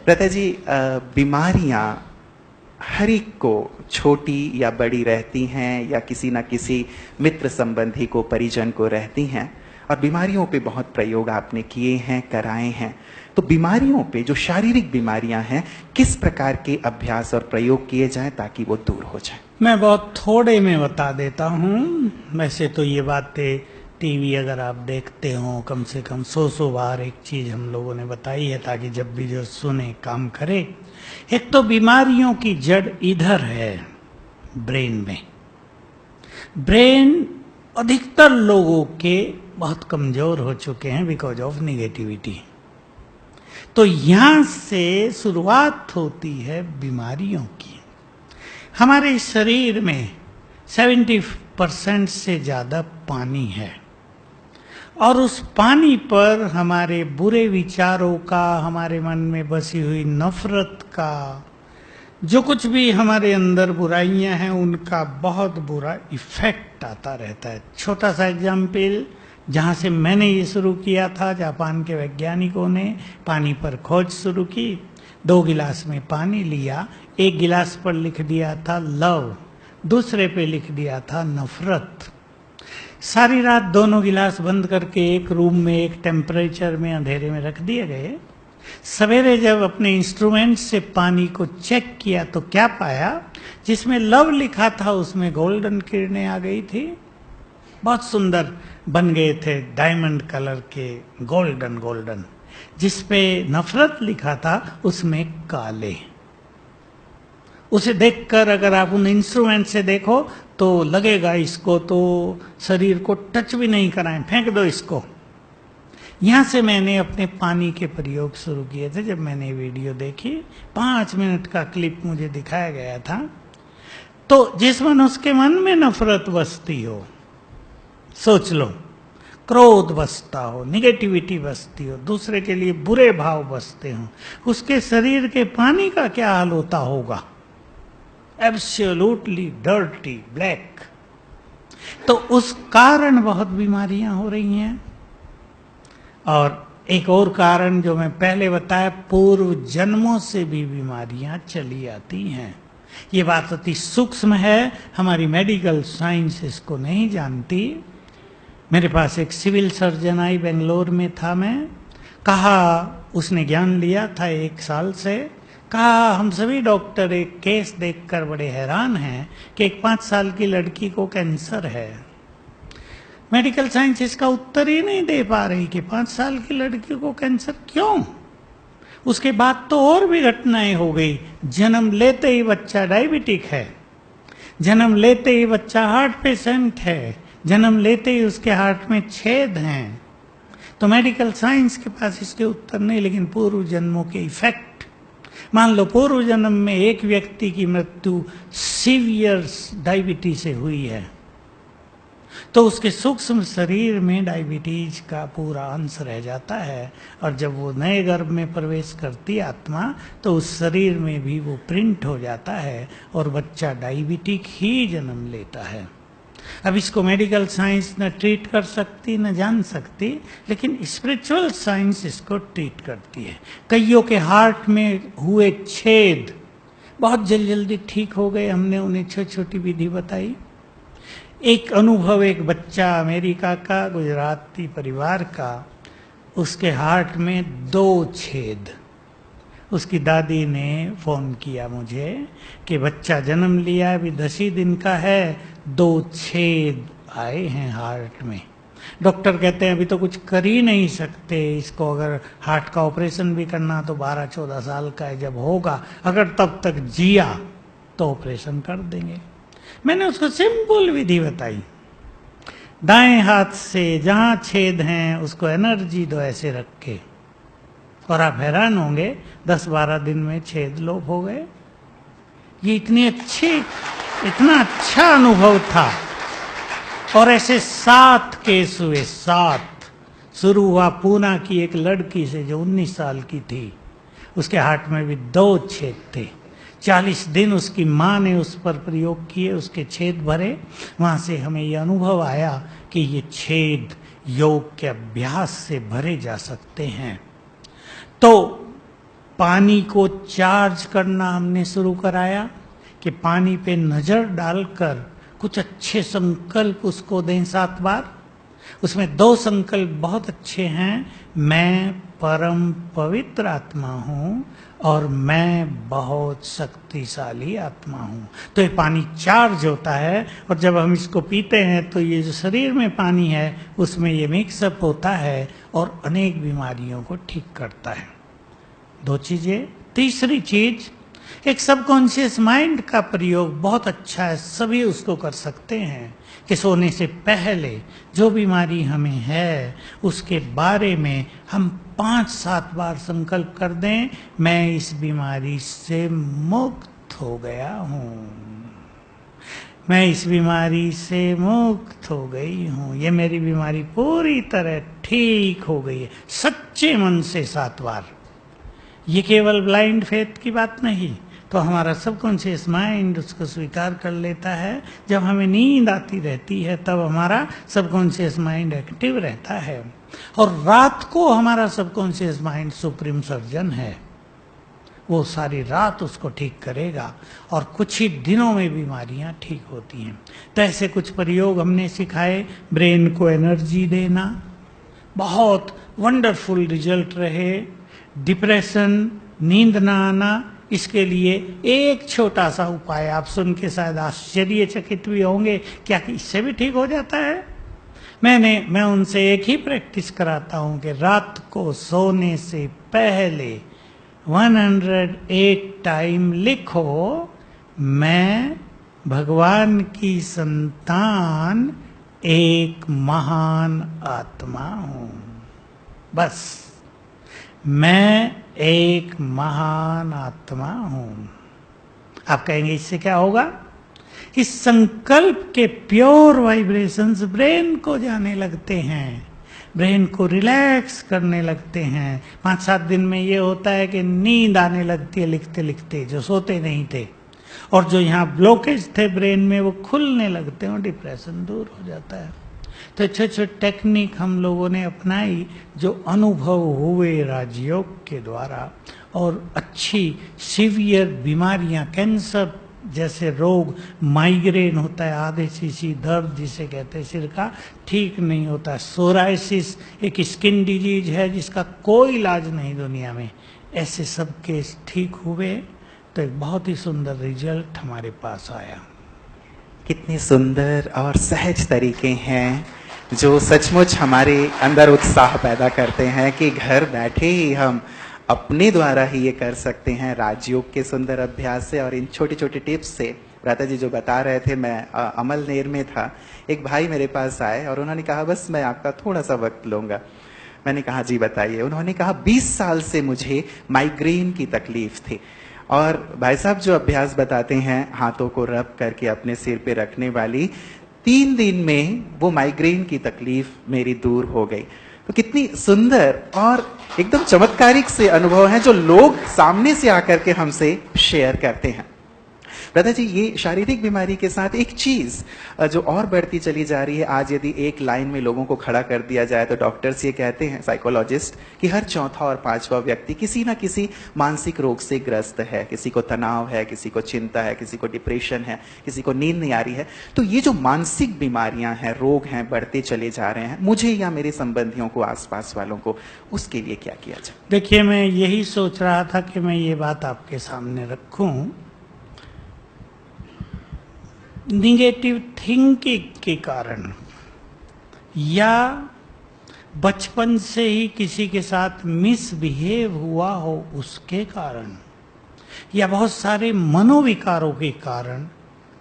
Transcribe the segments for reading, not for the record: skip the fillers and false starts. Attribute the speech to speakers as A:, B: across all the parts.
A: लता जी, बीमारियां हर एक को छोटी या बड़ी रहती हैं या किसी ना किसी मित्र संबंधी को, परिजन को रहती हैं, और बीमारियों पे बहुत प्रयोग आपने किए हैं, कराए हैं। तो बीमारियों पे, जो शारीरिक बीमारियां हैं, किस प्रकार के अभ्यास और प्रयोग किए जाएं ताकि वो दूर हो जाए?
B: मैं बहुत थोड़े में बता देता हूँ। वैसे तो ये बातें टीवी अगर आप देखते हो कम से कम 100 बार एक चीज हम लोगों ने बताई है, ताकि जब भी जो सुने काम करे। एक तो बीमारियों की जड़ इधर है, ब्रेन में। ब्रेन अधिकतर लोगों के बहुत कमजोर हो चुके हैं बिकॉज ऑफ निगेटिविटी। तो यहां से शुरुआत होती है बीमारियों की। हमारे शरीर में 70% से ज्यादा पानी है, और उस पानी पर हमारे बुरे विचारों का, हमारे मन में बसी हुई नफरत का, जो कुछ भी हमारे अंदर बुराइयां हैं, उनका बहुत बुरा इफेक्ट आता रहता है। छोटा सा एग्जाम्पल, जहाँ से मैंने ये शुरू किया था, जापान के वैज्ञानिकों ने पानी पर खोज शुरू की। 2 गिलास में पानी लिया, एक गिलास पर लिख दिया था लव, दूसरे पे लिख दिया था नफरत। सारी रात दोनों गिलास बंद करके एक रूम में, एक टेम्परेचर में, अंधेरे में रख दिए गए। सवेरे जब अपने इंस्ट्रूमेंट से पानी को चेक किया तो क्या पाया? जिसमें लव लिखा था उसमें गोल्डन किरणें आ गई थी, बहुत सुंदर बन गए थे, डायमंड कलर के, गोल्डन गोल्डन। जिसपे नफरत लिखा था उसमें काले। उसे देखकर अगर आप उन इंस्ट्रूमेंट से देखो तो लगेगा इसको तो शरीर को टच भी नहीं कराएं, फेंक दो इसको। यहां से मैंने अपने पानी के प्रयोग शुरू किए थे। जब मैंने वीडियो देखी, 5 मिनट का क्लिप मुझे दिखाया गया था। तो जिस मनुष्य के मन में नफरत बसती हो, सोच लो, क्रोध बसता हो, निगेटिविटी बसती हो, दूसरे के लिए बुरे भाव बसते हो, उसके शरीर के पानी का क्या हाल होता होगा? Absolutely dirty, black. तो उस कारण बहुत बीमारियां हो रही हैं। और एक और कारण जो मैं पहले बताया, पूर्व जन्मों से भी बीमारियां चली आती हैं। ये बात अति सूक्ष्म है, हमारी मेडिकल साइंस इसको नहीं जानती। मेरे पास एक सिविल सर्जन आई, बेंगलोर में था मैं। कहा, उसने ज्ञान लिया था 1 साल से। कहा, हम सभी डॉक्टर एक केस देखकर बड़े हैरान हैं कि एक 5 साल की लड़की को कैंसर है। मेडिकल साइंस इसका उत्तर ही नहीं दे पा रही कि 5 साल की लड़की को कैंसर क्यों। उसके बाद तो और भी घटनाएं हो गई। जन्म लेते ही बच्चा डायबिटिक है, जन्म लेते ही बच्चा हार्ट पेशेंट है, जन्म लेते ही उसके हार्ट में छेद हैं। तो मेडिकल साइंस के पास इसके उत्तर नहीं, लेकिन पूर्व जन्मों के इफेक्ट। मान लो पूर्व जन्म में एक व्यक्ति की मृत्यु सीवियर डायबिटीज से हुई है, तो उसके सूक्ष्म शरीर में डायबिटीज का पूरा अंश रह जाता है, और जब वो नए गर्भ में प्रवेश करती आत्मा, तो उस शरीर में भी वो प्रिंट हो जाता है और बच्चा डायबिटिक ही जन्म लेता है। अब इसको मेडिकल साइंस न ट्रीट कर सकती, न जान सकती, लेकिन स्पिरिचुअल साइंस इसको ट्रीट करती है। कईयों के हार्ट में हुए छेद बहुत जल्दी ठीक हो गए, हमने उन्हें छोटी छोटी विधि बताई। एक अनुभव, एक बच्चा अमेरिका का, गुजराती परिवार का, उसके हार्ट में 2 छेद। उसकी दादी ने फोन किया मुझे कि बच्चा जन्म लिया, अभी 10 ही दिन का है, 2 छेद आए हैं हार्ट में। डॉक्टर कहते हैं अभी तो कुछ कर ही नहीं सकते इसको, अगर हार्ट का ऑपरेशन भी करना तो 12-14 साल का है, जब होगा, अगर तब तक जिया तो ऑपरेशन कर देंगे। मैंने उसको सिंपल विधि बताई, दाएं हाथ से जहां छेद हैं उसको एनर्जी दो ऐसे रख के, और आप हैरान होंगे 10-12 दिन में छेद लोप हो गए। ये इतना अच्छा अनुभव था। और ऐसे 7 केस हुए, 7। शुरू हुआ पूना की एक लड़की से जो 19 साल की थी, उसके हार्ट में भी 2 छेद थे। 40 दिन उसकी माँ ने उस पर प्रयोग किए, उसके छेद भरे। वहां से हमें यह अनुभव आया कि ये छेद योग के अभ्यास से भरे जा सकते हैं। तो पानी को चार्ज करना हमने शुरू कराया कि पानी पे नजर डालकर कुछ अच्छे संकल्प उसको दें 7 बार। उसमें 2 संकल्प बहुत अच्छे हैं, मैं परम पवित्र आत्मा हूं और मैं बहुत शक्तिशाली आत्मा हूं। तो ये पानी चार्ज होता है और जब हम इसको पीते हैं तो ये जो शरीर में पानी है उसमें ये मिक्सअप होता है और अनेक बीमारियों को ठीक करता है। 2 चीजें। तीसरी चीज, एक सबकॉन्शियस माइंड का प्रयोग बहुत अच्छा है, सभी उसको कर सकते हैं कि सोने से पहले जो बीमारी हमें है उसके बारे में हम 5-7 बार संकल्प कर दें, मैं इस बीमारी से मुक्त हो गया हूं, मैं इस बीमारी से मुक्त हो गई हूं, ये मेरी बीमारी पूरी तरह ठीक हो गई है। सच्चे मन से 7 बार। ये केवल ब्लाइंड फेथ की बात नहीं, तो हमारा सबकॉन्शियस माइंड उसको स्वीकार कर लेता है। जब हमें नींद आती रहती है तब हमारा सबकॉन्शियस माइंड एक्टिव रहता है और रात को हमारा सबकॉन्शियस माइंड सुप्रीम सर्जन है, वो सारी रात उसको ठीक करेगा और कुछ ही दिनों में बीमारियां ठीक होती हैं। तो ऐसे कुछ प्रयोग हमने सिखाए। ब्रेन को एनर्जी देना, बहुत वंडरफुल रिजल्ट रहे। डिप्रेशन, नींद ना आना, इसके लिए एक छोटा सा उपाय आप सुन के शायद आश्चर्यचकित भी होंगे, क्या कि इससे भी ठीक हो जाता है? मैं उनसे एक ही प्रैक्टिस कराता हूं कि रात को सोने से पहले 108 टाइम लिखो, मैं भगवान की संतान एक महान आत्मा हूं। बस, मैं एक महान आत्मा हूं। आप कहेंगे इससे क्या होगा? इस संकल्प के प्योर वाइब्रेशंस ब्रेन को जाने लगते हैं, ब्रेन को रिलैक्स करने लगते हैं। 5-7 दिन में ये होता है कि नींद आने लगती है लिखते लिखते, जो सोते नहीं थे, और जो यहाँ ब्लॉकेज थे ब्रेन में वो खुलने लगते हैं और डिप्रेशन दूर हो जाता है। तो अच्छे टेक्निक हम लोगों ने अपनाई जो अनुभव हुए राजयोग के द्वारा, और अच्छी सीवियर बीमारियां, कैंसर जैसे रोग, माइग्रेन होता है, आधे शीशी दर्द जिसे कहते हैं सिर का, ठीक नहीं होता। सोराइसिस एक स्किन डिजीज है जिसका कोई इलाज नहीं दुनिया में, ऐसे सब केस ठीक हुए। तो एक बहुत ही सुंदर रिजल्ट हमारे पास आया।
A: कितने सुंदर और सहज तरीके हैं जो सचमुच हमारे अंदर उत्साह पैदा करते हैं कि घर बैठे ही हम अपने द्वारा ही ये कर सकते हैं, राजयोग के सुंदर अभ्यास से और इन छोटे छोटे टिप्स से। भ्राता जी जो बता रहे थे, मैं अमलनेर में था, एक भाई मेरे पास आए और उन्होंने कहा बस मैं आपका थोड़ा सा वक्त लूंगा। मैंने कहा जी बताइए। उन्होंने कहा 20 साल से मुझे माइग्रेन की तकलीफ थी और भाई साहब जो अभ्यास बताते हैं हाथों को रब करके अपने सिर पे रखने वाली, 3 दिन में वो माइग्रेन की तकलीफ मेरी दूर हो गई। तो कितनी सुंदर और एकदम चमत्कारिक से अनुभव हैं जो लोग सामने से आकर के हमसे शेयर करते हैं। दादा जी, ये शारीरिक बीमारी के साथ एक चीज जो और बढ़ती चली जा रही है, आज यदि एक लाइन में लोगों को खड़ा कर दिया जाए तो डॉक्टर्स ये कहते हैं, साइकोलॉजिस्ट, कि हर चौथा और 5वां व्यक्ति किसी ना किसी मानसिक रोग से ग्रस्त है। किसी को तनाव है, किसी को चिंता है, किसी को डिप्रेशन है, किसी को नींद नहीं आ रही है। तो ये जो मानसिक बीमारियां हैं, रोग हैं, बढ़ते चले जा रहे हैं, मुझे या मेरे संबंधियों को, आसपास वालों को, उसके लिए क्या किया जाए?
B: देखिए, मैं यही सोच रहा था कि मैं ये बात आपके सामने रखूं। निगेटिव थिंकिंग के कारण या बचपन से ही किसी के साथ मिसबिहेव हुआ हो उसके कारण या बहुत सारे मनोविकारों के कारण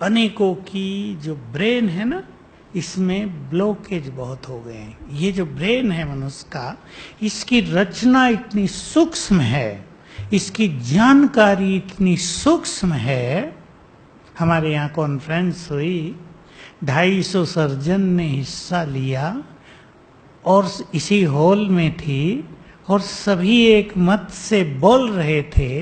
B: अनेकों की जो ब्रेन है ना, इसमें ब्लॉकेज बहुत हो गए हैं। ये जो ब्रेन है मनुष्य का, इसकी रचना इतनी सूक्ष्म है, इसकी जानकारी इतनी सूक्ष्म है। हमारे यहाँ कॉन्फ्रेंस हुई, 250 सर्जन ने हिस्सा लिया और इसी हॉल में थी और सभी एक मत से बोल रहे थे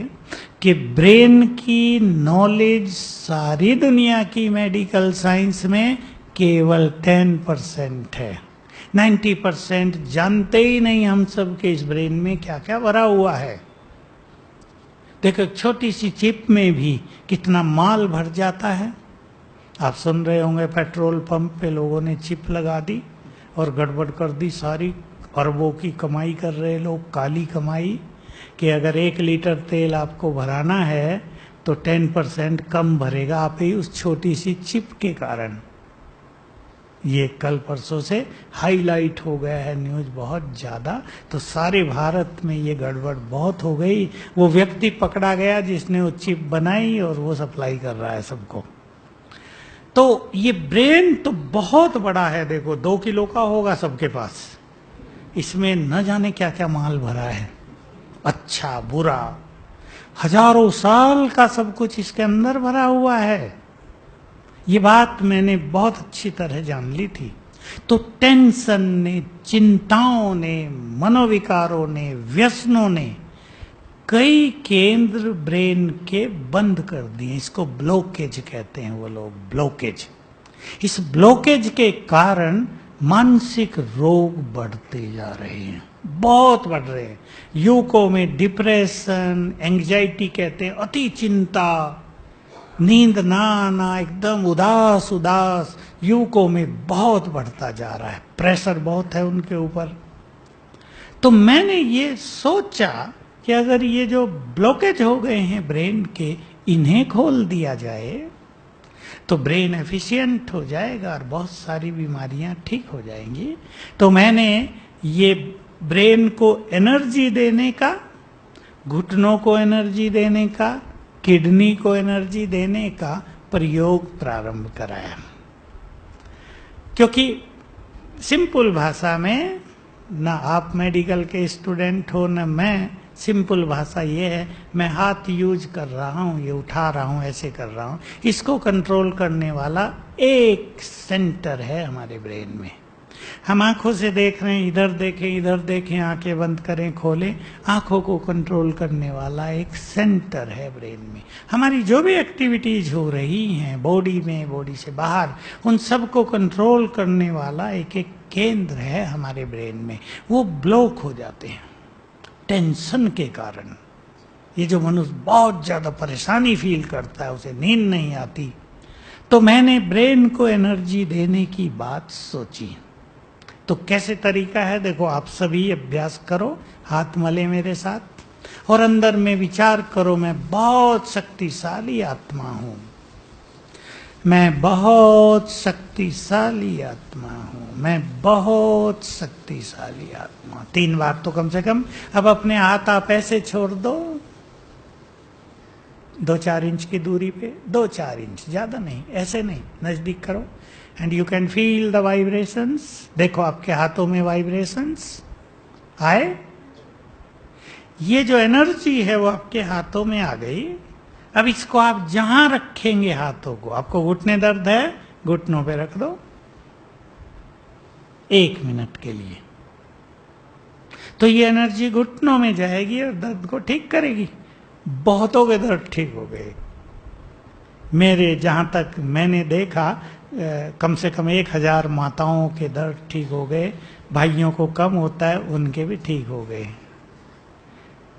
B: कि ब्रेन की नॉलेज सारी दुनिया की मेडिकल साइंस में केवल 10% है। 90% जानते ही नहीं हम सब के इस ब्रेन में क्या क्या भरा हुआ है। देखो एक छोटी सी चिप में भी कितना माल भर जाता है। आप सुन रहे होंगे पेट्रोल पंप पे लोगों ने चिप लगा दी और गड़बड़ कर दी सारी, अरबों की कमाई कर रहे लोग, काली कमाई, कि अगर 1 लीटर तेल आपको भराना है तो 10% कम भरेगा आप ही उस छोटी सी चिप के कारण। ये कल परसों से हाईलाइट हो गया है न्यूज बहुत ज्यादा। तो सारे भारत में ये गड़बड़ बहुत हो गई। वो व्यक्ति पकड़ा गया जिसने वो चिप बनाई और वो सप्लाई कर रहा है सबको। तो ये ब्रेन तो बहुत बड़ा है, देखो 2 किलो का होगा सबके पास, इसमें न जाने क्या क्या माल भरा है, अच्छा बुरा, हजारों साल का सब कुछ इसके अंदर भरा हुआ है। ये बात मैंने बहुत अच्छी तरह जान ली थी। तो टेंशन ने, चिंताओं ने, मनोविकारों ने, व्यसनों ने कई केंद्र ब्रेन के बंद कर दिए। इसको ब्लॉकेज कहते हैं वो लोग, ब्लॉकेज। इस ब्लॉकेज के कारण मानसिक रोग बढ़ते जा रहे हैं, बहुत बढ़ रहे हैं। युवकों में डिप्रेशन, एंग्जाइटी कहते हैं, अति चिंता, नींद ना आना, एकदम उदास उदास युवकों में बहुत बढ़ता जा रहा है। प्रेशर बहुत है उनके ऊपर। तो मैंने ये सोचा कि अगर ये जो ब्लॉकेज हो गए हैं ब्रेन के, इन्हें खोल दिया जाए तो ब्रेन एफिशिएंट हो जाएगा और बहुत सारी बीमारियां ठीक हो जाएंगी। तो मैंने ये ब्रेन को एनर्जी देने का, घुटनों को एनर्जी देने का, किडनी को एनर्जी देने का प्रयोग प्रारंभ कराया। क्योंकि सिंपल भाषा में, ना आप मेडिकल के स्टूडेंट हो ना मैं, सिंपल भाषा ये है, मैं हाथ यूज कर रहा हूँ, ये उठा रहा हूँ, ऐसे कर रहा हूँ, इसको कंट्रोल करने वाला एक सेंटर है हमारे ब्रेन में। हम आंखों से देख रहे हैं, इधर देखें, आंखें बंद करें, खोलें, आंखों को कंट्रोल करने वाला एक सेंटर है ब्रेन में। हमारी जो भी एक्टिविटीज हो रही हैं बॉडी में, बॉडी से बाहर, उन सबको कंट्रोल करने वाला एक एक केंद्र है हमारे ब्रेन में। वो ब्लॉक हो जाते हैं टेंशन के कारण। ये जो मनुष्य बहुत ज्यादा परेशानी फील करता है, उसे नींद नहीं आती, तो मैंने ब्रेन को एनर्जी देने की बात सोची। तो कैसे तरीका है, देखो आप सभी अभ्यास करो, हाथ मले मेरे साथ और अंदर में विचार करो, मैं बहुत शक्तिशाली आत्मा हूं, मैं बहुत शक्तिशाली आत्मा हूं, मैं बहुत शक्तिशाली आत्मा। 3 बार तो कम से कम। अब अपने हाथ आप ऐसे छोड़ दो, 2-4 इंच की दूरी पे, 2-4 इंच, ज्यादा नहीं, ऐसे नहीं, नजदीक करो। And you can feel the vibrations. देखो आपके हाथों में वाइब्रेशंस आए, ये जो एनर्जी है वो आपके हाथों में आ गई। अब इसको आप जहां रखेंगे हाथों को, आपको घुटने दर्द है, घुटनों पे रख दो 1 मिनट के लिए, तो ये एनर्जी घुटनों में जाएगी और दर्द को ठीक करेगी। बहुतों के दर्द ठीक हो गए। मेरे जहां तक मैंने देखा, कम से कम 1000 माताओं के दर्द ठीक हो गए। भाइयों को कम होता है, उनके भी ठीक हो गए।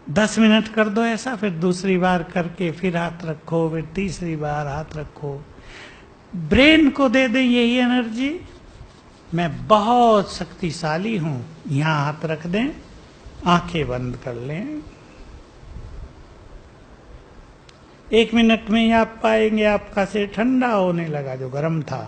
B: 10 मिनट कर दो ऐसा, फिर दूसरी बार करके फिर हाथ रखो, फिर तीसरी बार हाथ रखो। ब्रेन को दे दें यही एनर्जी, मैं बहुत शक्तिशाली हूं। यहां हाथ रख दें, आंखें बंद कर लें। 1 मिनट में ही आप पाएंगे आपका सिर ठंडा होने लगा जो गर्म था।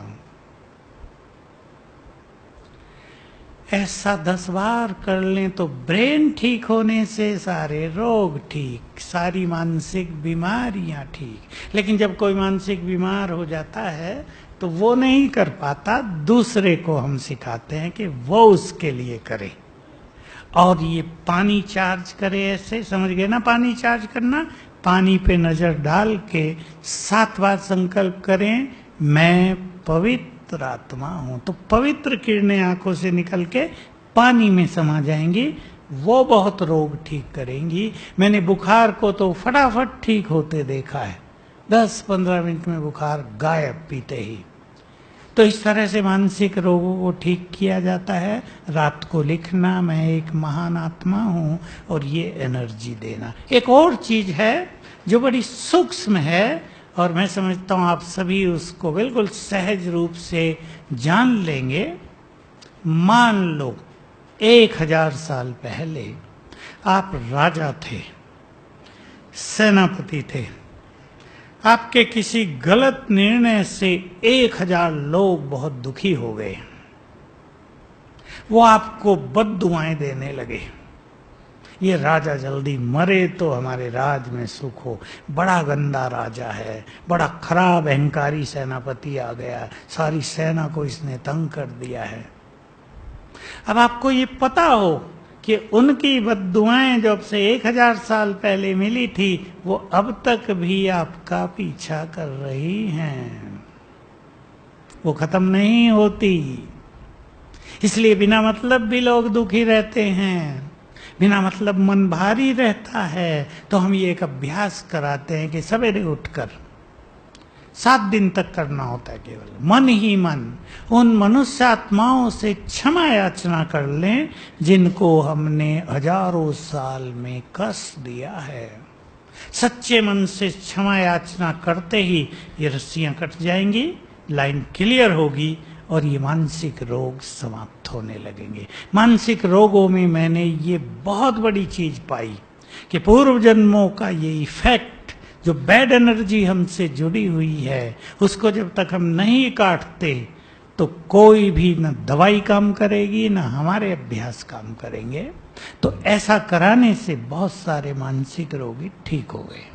B: ऐसा 10 बार कर लें तो ब्रेन ठीक होने से सारे रोग ठीक, सारी मानसिक बीमारियां ठीक। लेकिन जब कोई मानसिक बीमार हो जाता है तो वो नहीं कर पाता, दूसरे को हम सिखाते हैं कि वो उसके लिए करे। और ये पानी चार्ज करे, ऐसे समझ गए ना, पानी चार्ज करना। पानी पे नजर डाल के 7 बार संकल्प करें, मैं पवित्र आत्मा हूं, तो पवित्र किरणें आंखों से निकल के पानी में समा जाएंगी, वो बहुत रोग ठीक करेंगी। मैंने बुखार को तो फटाफट ठीक होते देखा है, 10-15 मिनट में बुखार गायब पीते ही। तो इस तरह से मानसिक रोगों को ठीक किया जाता है। रात को लिखना, मैं एक महान आत्मा हूं, और ये एनर्जी देना। एक और चीज है, जो बड़ी सूक्ष्म है, और मैं समझता हूं आप सभी उसको बिल्कुल सहज रूप से जान लेंगे। मान लो 1000 साल पहले आप राजा थे, सेनापति थे, आपके किसी गलत निर्णय से 1000 लोग बहुत दुखी हो गए, वो आपको बद्दुआएं देने लगे, ये राजा जल्दी मरे तो हमारे राज में सुख हो, बड़ा गंदा राजा है, बड़ा खराब अहंकारी सेनापति आ गया, सारी सेना को इसने तंग कर दिया है। अब आपको ये पता हो कि उनकी बद्दुआएं जब से 1000 साल पहले मिली थी, वो अब तक भी आपका पीछा कर रही हैं, वो खत्म नहीं होती। इसलिए बिना मतलब भी लोग दुखी रहते हैं, बिना मतलब मन भारी रहता है। तो हम ये एक अभ्यास कराते हैं कि सवेरे उठकर 7 दिन तक करना होता है, केवल मन ही मन उन मनुष्य आत्माओं से क्षमा याचना कर लें जिनको हमने हजारों साल में कष्ट दिया है। सच्चे मन से क्षमा याचना करते ही ये रस्सियां कट जाएंगी, लाइन क्लियर होगी और ये मानसिक रोग समाप्त होने लगेंगे। मानसिक रोगों में मैंने ये बहुत बड़ी चीज पाई कि पूर्व जन्मों का ये इफेक्ट, जो बैड एनर्जी हमसे जुड़ी हुई है, उसको जब तक हम नहीं काटते तो कोई भी न दवाई काम करेगी न हमारे अभ्यास काम करेंगे। तो ऐसा कराने से बहुत सारे मानसिक रोगी ठीक हो गए।